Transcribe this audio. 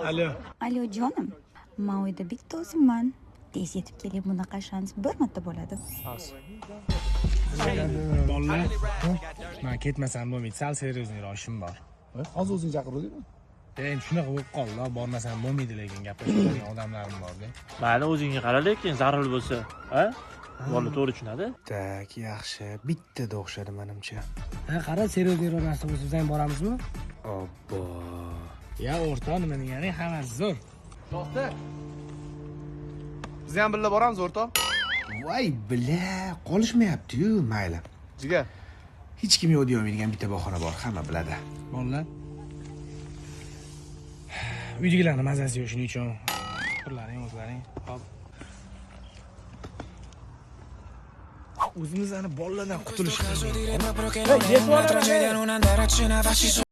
Alo. Alo jonim, men uyda bitta o'zimman. Tez yetib kelib, bunaqa shans bir marta bo'ladi. Bolalar, men ketmasam bo'lmaydi. Sal seriozniroq ishim bor. Hozir o'zing chaqirdingmi? Endi shunaqa bo'lib qoldi, bormasam bo'lmaydi lekin gaplashadigan odamlarim bor-da. Mayli o'zingga qara lekin zarur bo'lsa, ha? Bola to'g'ri tushunadi. Tak, yaxshi. Bittada o'xshadi menimcha. Ha, qara, seriozliroq narsa bo'lsa, biz ham boramizmi? Obbo. Ya o'rtoq, nima degani? Hammasi zo'r. To'xta. Biz ham birga boramiz o'rtoq. Voy, bila, qolishmayapti-yu, mayli. Jigar. Hech kim yo'q deyolmaydigan bitta bahona bor, hamma biladi. Bolalar. Uydagilarni mazasi yo'q, shuning uchun turlaring, o'zlaring. Hop. O'zimizni bolalardan qutulish kerak.